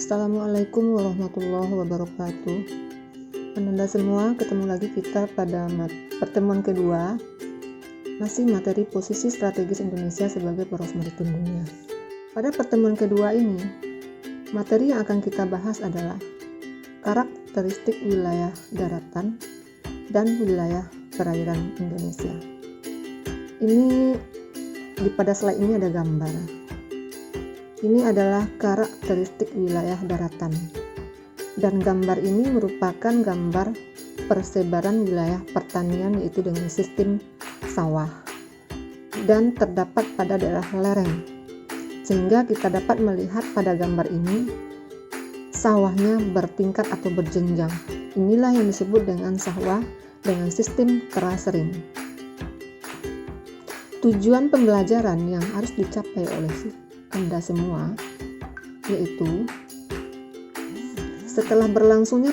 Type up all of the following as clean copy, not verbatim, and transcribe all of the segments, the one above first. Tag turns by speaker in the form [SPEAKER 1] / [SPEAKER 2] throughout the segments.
[SPEAKER 1] Assalamualaikum warahmatullahi wabarakatuh. Ananda semua, ketemu lagi kita pada pertemuan kedua, masih materi posisi strategis Indonesia sebagai poros maritim dunia. Pada pertemuan kedua ini, materi yang akan kita bahas adalah karakteristik wilayah daratan dan wilayah perairan Indonesia. Pada slide ini ada gambar. Ini adalah karakteristik wilayah daratan, dan gambar ini merupakan gambar persebaran wilayah pertanian, yaitu dengan sistem sawah, dan terdapat pada daerah lereng, sehingga kita dapat melihat pada gambar ini sawahnya bertingkat atau berjenjang. Inilah yang disebut dengan sawah dengan sistem terasering. Tujuan pembelajaran yang harus dicapai oleh Anda semua yaitu setelah berlangsungnya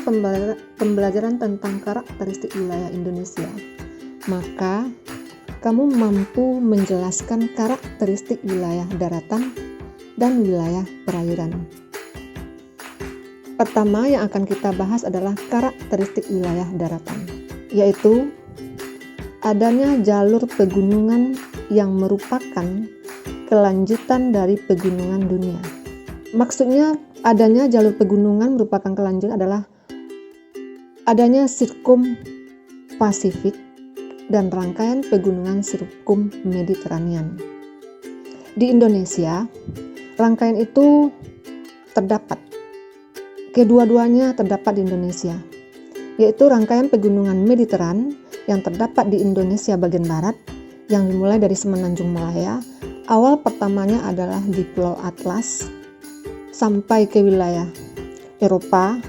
[SPEAKER 1] pembelajaran tentang karakteristik wilayah Indonesia, maka kamu mampu menjelaskan karakteristik wilayah daratan dan wilayah perairan. Pertama yang akan kita bahas adalah karakteristik wilayah daratan, yaitu adanya jalur pegunungan yang merupakan kelanjutan dari pegunungan dunia. Maksudnya adanya jalur pegunungan merupakan kelanjutan adalah adanya sirkum Pasifik dan rangkaian pegunungan sirkum Mediterranean. Di Indonesia, rangkaian itu terdapat. Kedua-duanya terdapat di Indonesia, yaitu rangkaian pegunungan Mediteran yang terdapat di Indonesia bagian barat, yang dimulai dari Semenanjung Malaya. Awal pertamanya adalah di Pulau Atlas sampai ke wilayah Eropa,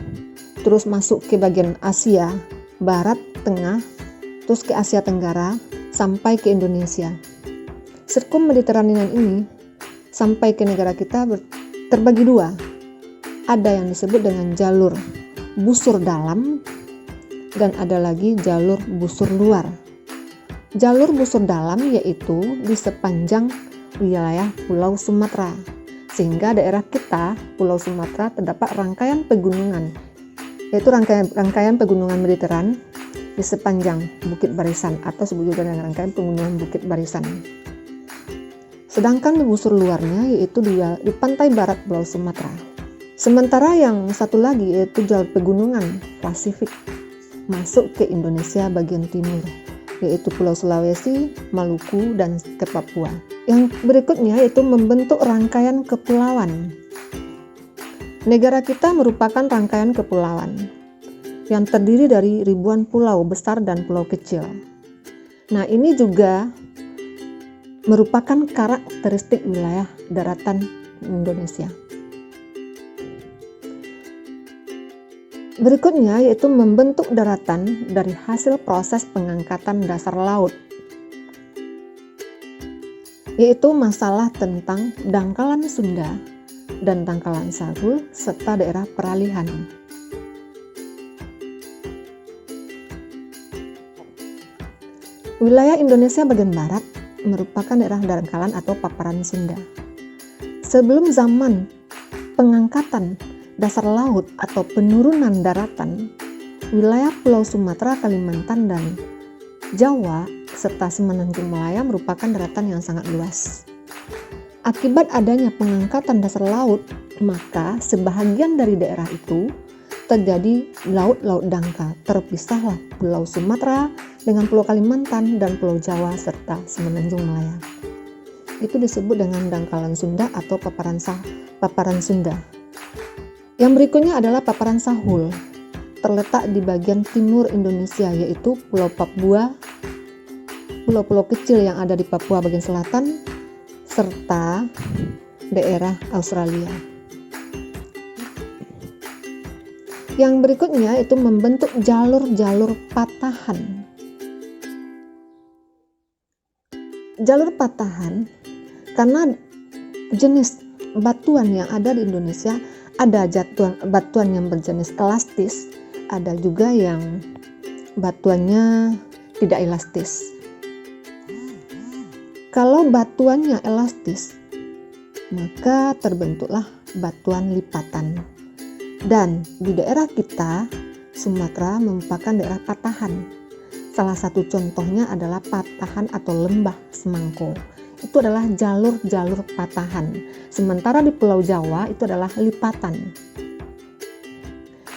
[SPEAKER 1] terus masuk ke bagian Asia Barat, Tengah, terus ke Asia Tenggara, sampai ke Indonesia. Sirkum Mediterranean ini sampai ke negara kita terbagi dua. Ada yang disebut dengan jalur busur dalam dan ada lagi jalur busur luar. Jalur busur dalam yaitu di sepanjang wilayah Pulau Sumatera, sehingga daerah kita, Pulau Sumatera, terdapat rangkaian pegunungan, yaitu rangkaian pegunungan Mediteran di sepanjang Bukit Barisan, atau disebut juga dengan rangkaian pegunungan Bukit Barisan. Sedangkan di busur luarnya yaitu di pantai barat Pulau Sumatera. Sementara yang satu lagi yaitu jalur pegunungan Pasifik masuk ke Indonesia bagian timur, yaitu Pulau Sulawesi, Maluku, dan ke Papua. Yang berikutnya yaitu membentuk rangkaian kepulauan. Negara kita merupakan rangkaian kepulauan yang terdiri dari ribuan pulau besar dan pulau kecil. Nah, ini juga merupakan karakteristik wilayah daratan Indonesia. Berikutnya yaitu membentuk daratan dari hasil proses pengangkatan dasar laut, yaitu masalah tentang dangkalan Sunda dan dangkalan Sagul serta daerah peralihan. Wilayah Indonesia bagian barat merupakan daerah dangkalan atau paparan Sunda. Sebelum zaman pengangkatan dasar laut atau penurunan daratan, wilayah Pulau Sumatera, Kalimantan, dan Jawa serta Semenanjung Malaya merupakan daratan yang sangat luas. Akibat adanya pengangkatan dasar laut, maka sebahagian dari daerah itu terjadi laut-laut dangkal. Terpisahlah Pulau Sumatera dengan Pulau Kalimantan dan Pulau Jawa serta Semenanjung Malaya. Itu disebut dengan dangkalan Sunda atau paparan Sunda. Yang berikutnya adalah paparan Sahul, terletak di bagian timur Indonesia, yaitu Pulau Papua, pulau-pulau kecil yang ada di Papua bagian selatan, serta daerah Australia. Yang berikutnya itu membentuk jalur-jalur patahan. Jalur patahan karena jenis batuan yang ada di Indonesia, ada batuan yang berjenis elastis, ada juga yang batuannya tidak elastis. Kalau batuannya elastis, maka terbentuklah batuan lipatan. Dan di daerah kita, Sumatera merupakan daerah patahan. Salah satu contohnya adalah patahan atau lembah Semangko. Itu adalah jalur-jalur patahan. Sementara di Pulau Jawa itu adalah lipatan.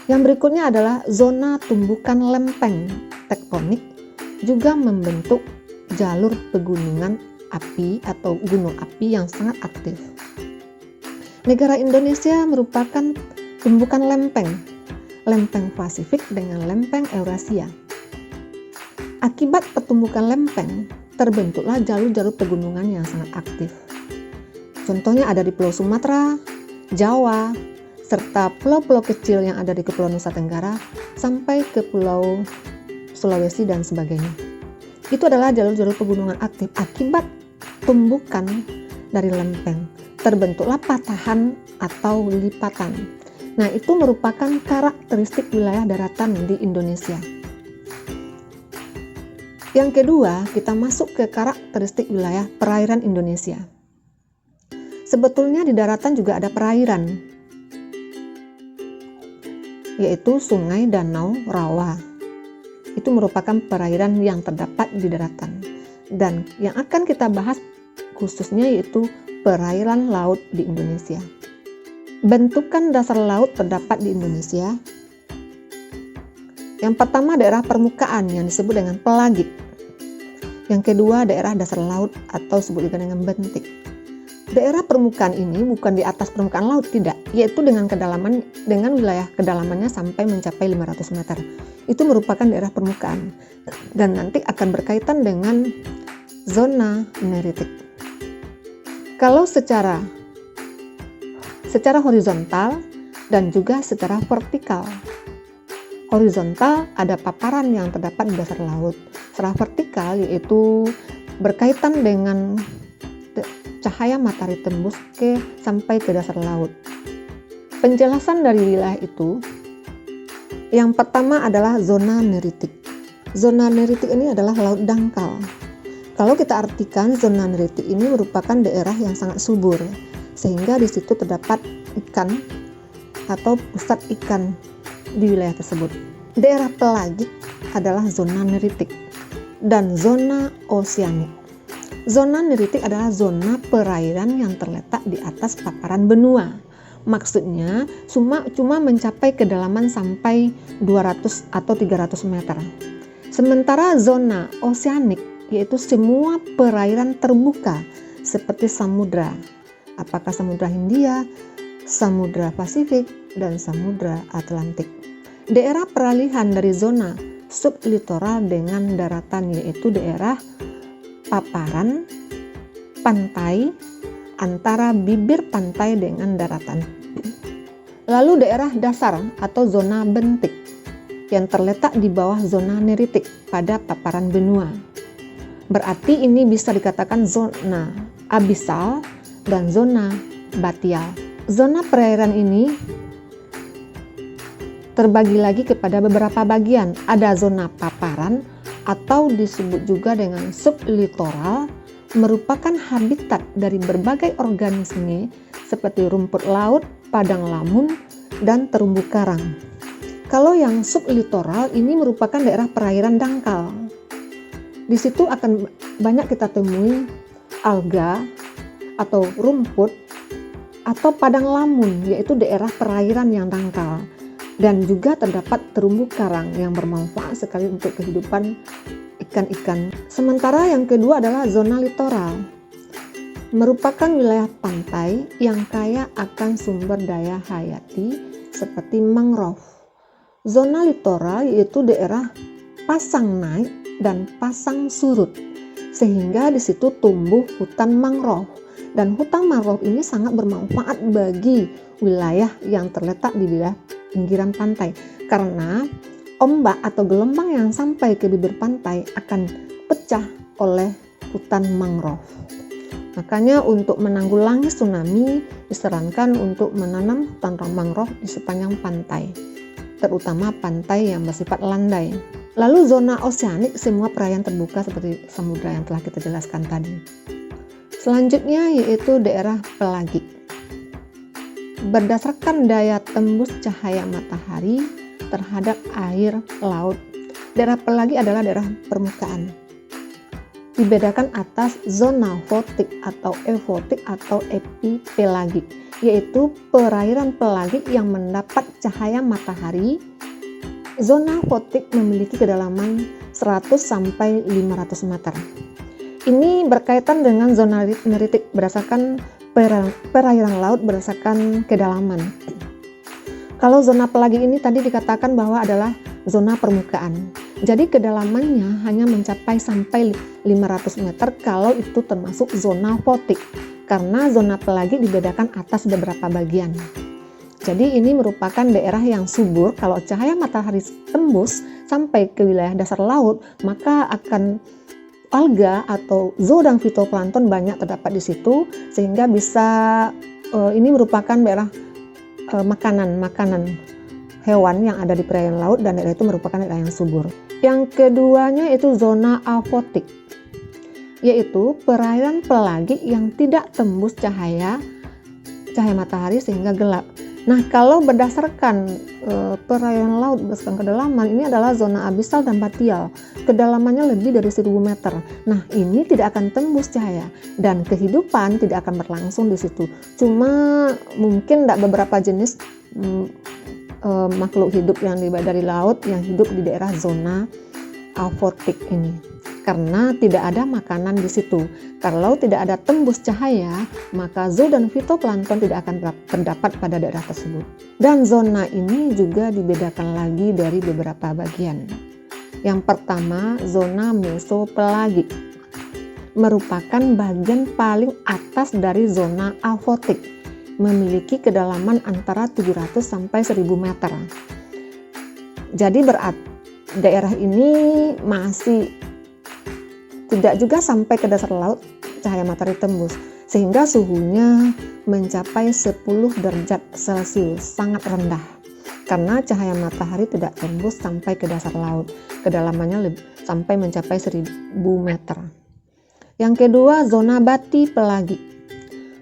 [SPEAKER 1] Yang berikutnya adalah zona tumbukan lempeng tektonik juga membentuk jalur pegunungan api atau gunung api yang sangat aktif. Negara Indonesia merupakan tumbukan lempeng Pasifik dengan lempeng Eurasia. Akibat pertumbukan lempeng, terbentuklah jalur-jalur pegunungan yang sangat aktif. Contohnya ada di Pulau Sumatera, Jawa, serta pulau-pulau kecil yang ada di Kepulauan Nusa Tenggara sampai ke Pulau Sulawesi dan sebagainya. Itu adalah jalur-jalur pegunungan aktif akibat tumbukan dari lempeng. Terbentuklah patahan atau lipatan. Nah, itu merupakan karakteristik wilayah daratan di Indonesia. Yang kedua, kita masuk ke karakteristik wilayah perairan Indonesia. Sebetulnya di daratan juga ada perairan, yaitu sungai, danau, rawa. Itu merupakan perairan yang terdapat di daratan. Dan yang akan kita bahas khususnya yaitu perairan laut di Indonesia. Bentukan dasar laut terdapat di Indonesia. Yang pertama daerah permukaan yang disebut dengan pelagik. Yang kedua daerah dasar laut atau disebut juga dengan bentik. Daerah permukaan ini bukan di atas permukaan laut, tidak, yaitu dengan wilayah kedalamannya sampai mencapai 500 meter. Itu merupakan daerah permukaan dan nanti akan berkaitan dengan zona neritik. Kalau secara horizontal dan juga secara vertikal. Horizontal ada paparan yang terdapat di dasar laut. Secara vertikal yaitu berkaitan dengan cahaya matahari tembus sampai ke dasar laut. Penjelasan dari wilayah itu, yang pertama adalah zona neritik. Zona neritik ini adalah laut dangkal. Kalau kita artikan, zona neritik ini merupakan daerah yang sangat subur, sehingga di situ terdapat ikan atau pusat ikan di wilayah tersebut. Daerah pelagik adalah zona neritik dan zona oseanik. Zona neritik adalah zona perairan yang terletak di atas paparan benua. Maksudnya cuma mencapai kedalaman sampai 200 atau 300 meter. Sementara zona oseanik yaitu semua perairan terbuka seperti samudra. Apakah Samudra Hindia, Samudra Pasifik, dan Samudra Atlantik. Daerah peralihan dari zona sublitoral dengan daratan yaitu daerah paparan pantai antara bibir pantai dengan daratan. Lalu daerah dasar atau zona bentik yang terletak di bawah zona neritik pada paparan benua. Berarti ini bisa dikatakan zona abisal dan zona batial. Zona perairan ini terbagi lagi kepada beberapa bagian. Ada zona paparan atau disebut juga dengan sublitoral, merupakan habitat dari berbagai organisme seperti rumput laut, padang lamun, dan terumbu karang. Kalau yang sublitoral ini merupakan daerah perairan dangkal. Di situ akan banyak kita temui alga atau rumput atau padang lamun, yaitu daerah perairan yang dangkal. Dan juga terdapat terumbu karang yang bermanfaat sekali untuk kehidupan ikan-ikan. Sementara yang kedua adalah zona litoral. Merupakan wilayah pantai yang kaya akan sumber daya hayati seperti mangrove. Zona litoral yaitu daerah pasang naik dan pasang surut. Sehingga di situ tumbuh hutan mangrove. Dan hutan mangrove ini sangat bermanfaat bagi wilayah yang terletak di wilayah pinggiran pantai, karena ombak atau gelombang yang sampai ke bibir pantai akan pecah oleh hutan mangrove. Makanya untuk menanggulangi tsunami disarankan untuk menanam hutan mangrove di sepanjang pantai, terutama pantai yang bersifat landai. Lalu zona oseanik semua perairan terbuka seperti samudra yang telah kita jelaskan tadi. Selanjutnya yaitu daerah pelagik. berdasarkan daya tembus cahaya matahari terhadap air laut. Daerah pelagi adalah daerah permukaan. Dibedakan atas zona fotik atau eufotik atau epipelagik, yaitu perairan pelagik yang mendapat cahaya matahari. Zona fotik memiliki kedalaman 100 sampai 500 meter. Ini berkaitan dengan zona neritik berdasarkan perairan laut berdasarkan kedalaman. Kalau zona pelagi ini tadi dikatakan bahwa adalah zona permukaan. Jadi kedalamannya hanya mencapai sampai 500 meter kalau itu termasuk zona fotik. Karena zona pelagi dibedakan atas beberapa bagian. Jadi ini merupakan daerah yang subur. Kalau cahaya matahari tembus sampai ke wilayah dasar laut, maka akan alga atau zooplankton dan fitoplankton banyak terdapat di situ, sehingga bisa ini merupakan daerah makanan hewan yang ada di perairan laut, dan daerah itu merupakan daerah yang subur. Yang keduanya itu zona afotik, yaitu perairan pelagi yang tidak tembus cahaya matahari sehingga gelap. Nah, kalau berdasarkan perairan laut berdasarkan kedalaman, ini adalah zona abisal dan batial. Kedalamannya lebih dari 1000 meter. Nah, ini tidak akan tembus cahaya dan kehidupan tidak akan berlangsung di situ. Cuma mungkin beberapa jenis makhluk hidup yang dari laut yang hidup di daerah zona afotik ini. Karena tidak ada makanan di situ. Kalau tidak ada tembus cahaya, maka zoo dan fitoplankton tidak akan terdapat pada daerah tersebut. Dan zona ini juga dibedakan lagi dari beberapa bagian. Yang pertama, zona mesopelagik merupakan bagian paling atas dari zona afotik, memiliki kedalaman antara 700 sampai 1000 meter. Jadi daerah ini masih tidak juga sampai ke dasar laut cahaya matahari tembus, sehingga suhunya mencapai 10 derajat Celcius, sangat rendah karena cahaya matahari tidak tembus sampai ke dasar laut, kedalamannya sampai mencapai 1000 meter. Yang kedua, zona bati pelagi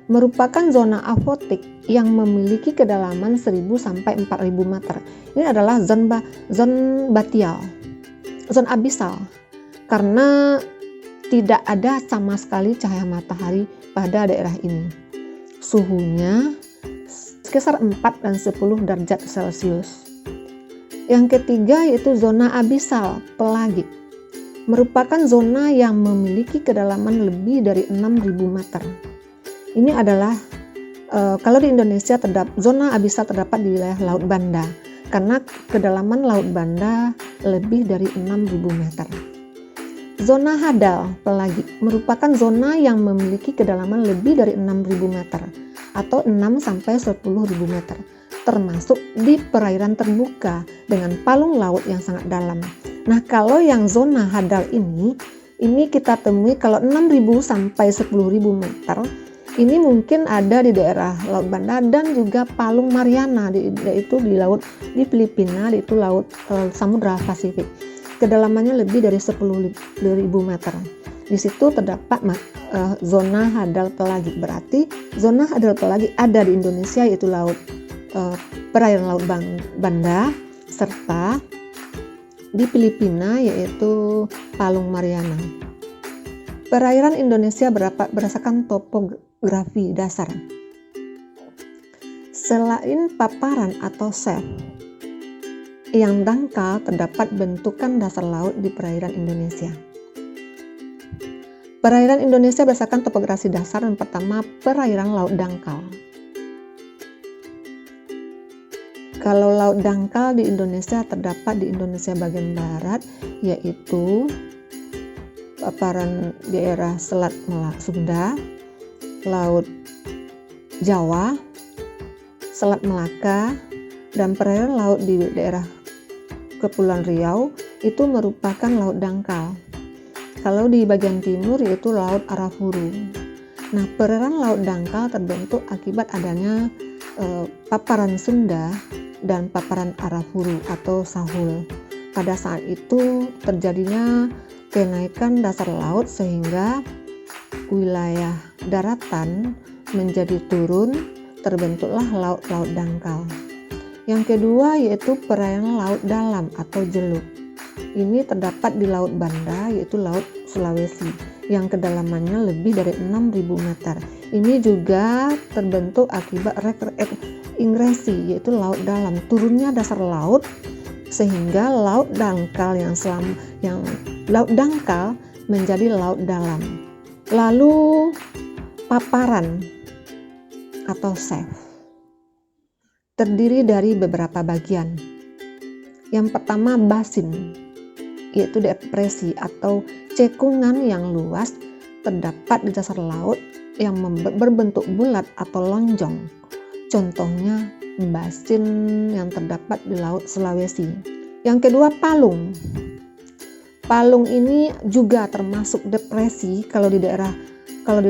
[SPEAKER 1] merupakan zona afotik yang memiliki kedalaman 1000 sampai 4000 meter. Ini adalah zona batial, zona abisal, karena tidak ada sama sekali cahaya matahari pada daerah ini. Suhunya sekitar 4 dan 10 derajat Celcius. Yang ketiga yaitu zona abisal pelagik. Merupakan zona yang memiliki kedalaman lebih dari 6000 meter. Ini adalah kalau di Indonesia zona abisal terdapat di wilayah Laut Banda, karena kedalaman Laut Banda lebih dari 6000 meter. Zona hadal pelagi merupakan zona yang memiliki kedalaman lebih dari 6000 meter atau 6 sampai 10.000 meter, termasuk di perairan terbuka dengan palung laut yang sangat dalam. Nah, kalau yang zona hadal ini kita temui kalau 6000 sampai 10.000 meter, ini mungkin ada di daerah Laut Banda dan juga Palung Mariana, yaitu di Filipina, yaitu laut Samudra Pasifik. Kedalamannya lebih dari 10.000 meter. Di situ terdapat zona hadal pelagi. Berarti zona hadal pelagi ada di Indonesia, yaitu perairan Laut Banda, serta di Filipina yaitu Palung Mariana. Perairan Indonesia berdasarkan topografi dasar. Selain paparan atau shelf yang dangkal, terdapat bentukan dasar laut di perairan Indonesia. Perairan Indonesia berdasarkan topografi dasar. Yang pertama, perairan laut dangkal. Kalau laut dangkal di Indonesia terdapat di Indonesia bagian barat, yaitu paparan daerah Selat Sunda, Laut Jawa, Selat Melaka, dan perairan laut di daerah Kepulauan Riau itu merupakan laut dangkal. Kalau di bagian timur yaitu Laut Arafuru. Nah, perairan laut dangkal terbentuk akibat adanya paparan Sunda dan paparan Arafuru atau Sahul. Pada saat itu terjadinya kenaikan dasar laut sehingga wilayah daratan menjadi turun terbentuklah laut-laut dangkal. Yang kedua yaitu perairan laut dalam atau jeluk. Ini terdapat di Laut Banda, yaitu Laut Sulawesi, yang kedalamannya lebih dari 6.000 meter. Ini juga terbentuk akibat ingresi, yaitu laut dalam, turunnya dasar laut sehingga laut dangkal laut dangkal menjadi laut dalam. Lalu paparan atau shelf terdiri dari beberapa bagian. Yang pertama basin, yaitu depresi atau cekungan yang luas terdapat di dasar laut yang berbentuk bulat atau lonjong. Contohnya basin yang terdapat di Laut Sulawesi. Yang kedua palung. Palung ini juga termasuk depresi, kalau di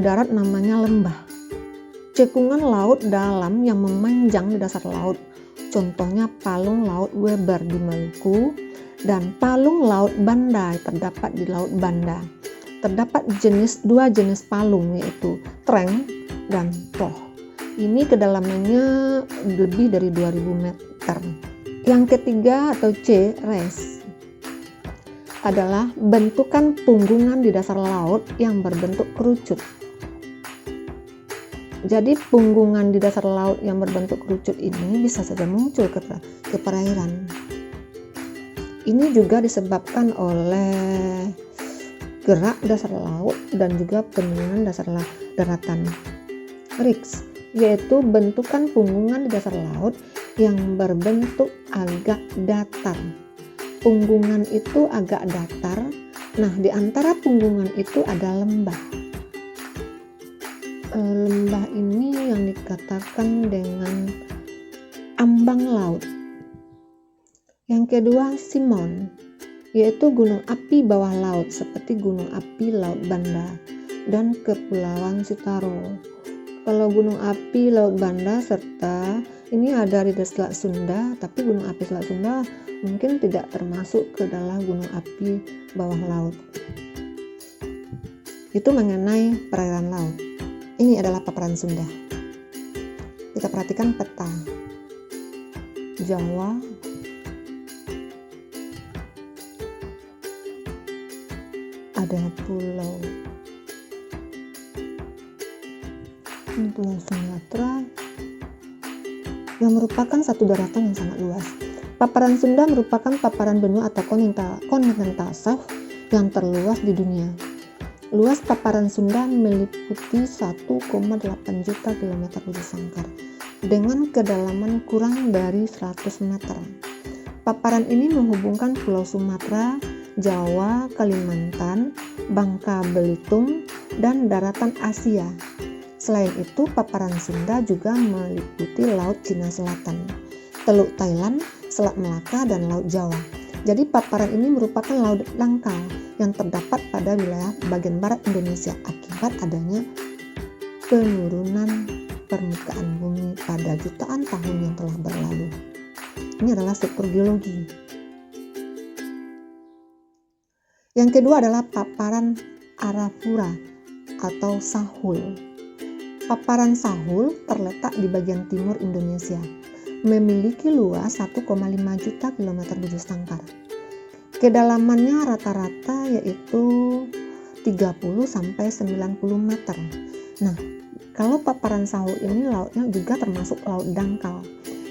[SPEAKER 1] darat namanya lembah. Cekungan laut dalam yang memanjang di dasar laut. Contohnya palung Laut Weber di Maluku dan palung Laut Banda terdapat di Laut Banda. Terdapat dua jenis palung, yaitu treng dan toh. Ini kedalamannya lebih dari 2000 meter. Yang ketiga atau C, res, adalah bentukan punggungan di dasar laut yang berbentuk kerucut. Jadi punggungan di dasar laut yang berbentuk kerucut ini bisa saja muncul ke perairan. Ini juga disebabkan oleh gerak dasar laut dan juga penurunan dasar daratan. Riks, yaitu bentukan punggungan di dasar laut yang berbentuk agak datar. Punggungan itu agak datar. Nah, di antara punggungan itu ada lembah. Lembah ini yang dikatakan dengan ambang laut. Yang kedua Simon, yaitu gunung api bawah laut seperti gunung api Laut Banda dan Kepulauan Sitaro. Kalau gunung api Laut Banda serta ini ada di Selat Sunda, tapi gunung api Selat Sunda mungkin tidak termasuk ke dalam gunung api bawah laut. Itu mengenai perairan laut. Ini adalah paparan Sunda. Kita perhatikan peta. Jawa, ada pulau. Ini Pulau Sumatera yang merupakan satu daratan yang sangat luas. Paparan Sunda merupakan paparan benua atau kontinental shelf yang terluas di dunia. Luas paparan Sunda meliputi 1,8 juta kilometer persegi sangkar dengan kedalaman kurang dari 100 meter. Paparan ini menghubungkan Pulau Sumatera, Jawa, Kalimantan, Bangka Belitung, dan daratan Asia. Selain itu, paparan Sunda juga meliputi Laut Cina Selatan, Teluk Thailand, Selat Melaka, dan Laut Jawa. Jadi paparan ini merupakan laut dangkal yang terdapat pada wilayah bagian barat Indonesia akibat adanya penurunan permukaan bumi pada jutaan tahun yang telah berlalu. Ini adalah struktur geologi. Yang kedua adalah paparan Arafura atau Sahul. Paparan Sahul terletak di bagian timur Indonesia, memiliki luas 1,5 juta kilometer persegi sangkar. Kedalamannya rata-rata yaitu 30 sampai 90 meter. Nah, kalau paparan Sahul ini lautnya juga termasuk laut dangkal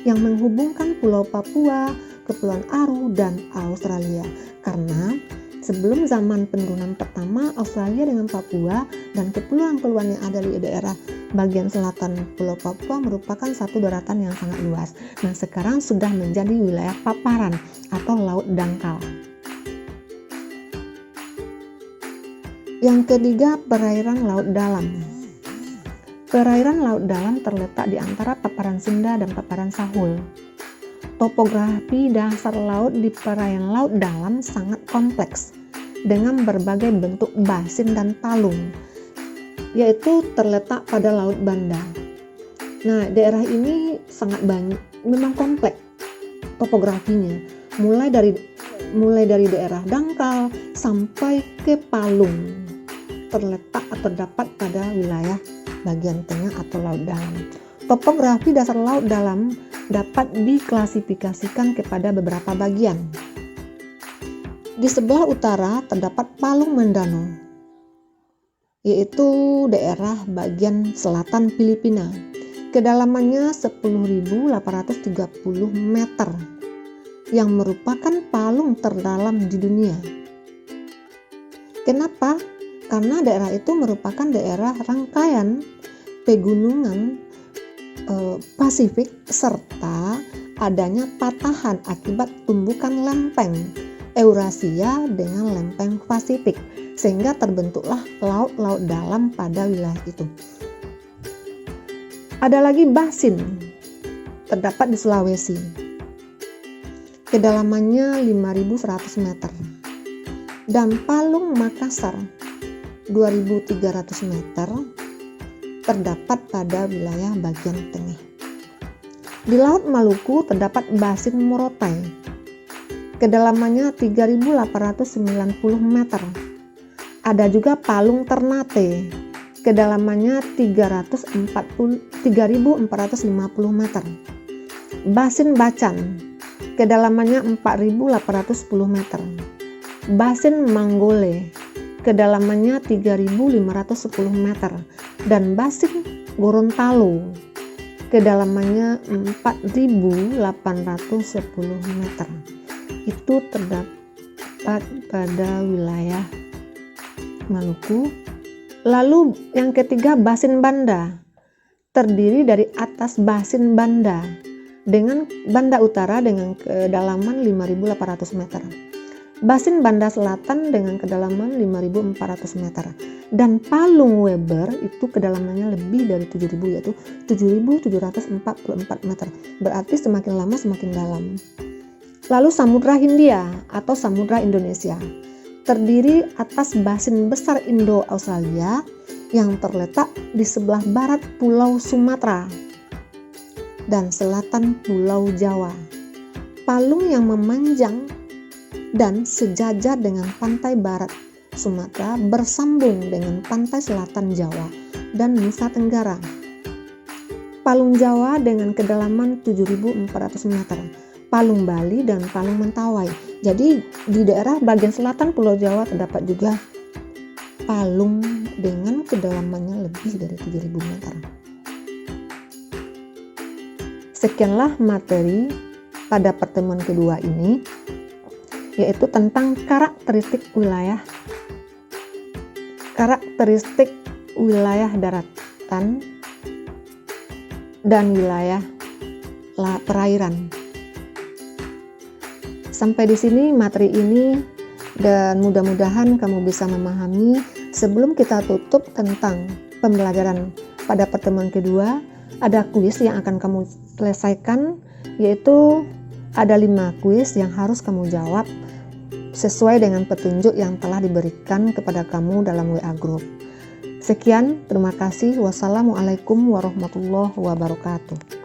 [SPEAKER 1] yang menghubungkan Pulau Papua, Kepulauan Aru, dan Australia. Karena sebelum zaman penurunan pertama, Australia dengan Papua dan kepulauan-kepulauan yang ada di daerah bagian selatan Pulau Papua merupakan satu daratan yang sangat luas. Nah, sekarang sudah menjadi wilayah paparan atau laut dangkal. Yang ketiga, perairan laut dalam. Perairan laut dalam terletak di antara paparan Sunda dan paparan Sahul. Topografi dasar laut di perairan laut dalam sangat kompleks dengan berbagai bentuk basin dan palung, yaitu terletak pada Laut Banda. Nah, daerah ini sangat banyak, memang kompleks topografinya, mulai dari daerah dangkal sampai ke palung, terletak atau terdapat pada wilayah bagian tengah atau laut dalam. Topografi dasar laut dalam dapat diklasifikasikan kepada beberapa bagian. Di sebelah utara terdapat Palung Mandano, yaitu daerah bagian selatan Filipina. Kedalamannya 10.830 meter, yang merupakan palung terdalam di dunia. Kenapa? Karena daerah itu merupakan daerah rangkaian pegunungan Pasifik serta adanya patahan akibat tumbukan lempeng Eurasia dengan lempeng Pasifik, sehingga terbentuklah laut-laut dalam pada wilayah itu. Ada lagi basin, terdapat di Sulawesi. Kedalamannya 5.100 meter. Dan Palung Makassar 2.300 meter terdapat pada wilayah bagian tengah. Di Laut Maluku terdapat Basin Morotai. Kedalamannya 3.890 meter. Ada juga Palung Ternate. Kedalamannya 3.450 meter. Basin Bacan. Kedalamannya 4.810 meter. Basin Manggole. Kedalamannya 3.510 meter, dan Basin Gorontalo kedalamannya 4.810 meter. Itu terdapat pada wilayah Maluku. Lalu yang ketiga Basin Banda, terdiri dari atas Basin Banda dengan Banda Utara dengan kedalaman 5.800 meter. Basin Banda Selatan dengan kedalaman 5.400 meter, dan Palung Weber itu kedalamannya lebih dari 7.000, yaitu 7.744 meter. Berarti semakin lama semakin dalam. Lalu Samudra Hindia atau Samudra Indonesia, terdiri atas Basin Besar Indo-Australia yang terletak di sebelah barat Pulau Sumatera dan selatan Pulau Jawa. Palung yang memanjang dan sejajar dengan pantai barat Sumatera bersambung dengan pantai selatan Jawa dan Nusa Tenggara. Palung Jawa dengan kedalaman 7.400 meter, Palung Bali dan Palung Mentawai. Jadi di daerah bagian selatan Pulau Jawa terdapat juga palung dengan kedalamannya lebih dari 7.000 meter. Sekianlah materi pada pertemuan kedua ini, yaitu tentang karakteristik wilayah daratan dan wilayah perairan. Sampai di sini materi ini, dan mudah-mudahan kamu bisa memahami. Sebelum kita tutup tentang pembelajaran pada pertemuan kedua, ada kuis yang akan kamu selesaikan, yaitu ada 5 kuis yang harus kamu jawab sesuai dengan petunjuk yang telah diberikan kepada kamu dalam WA Group. Sekian, terima kasih. Wassalamualaikum warahmatullahi wabarakatuh.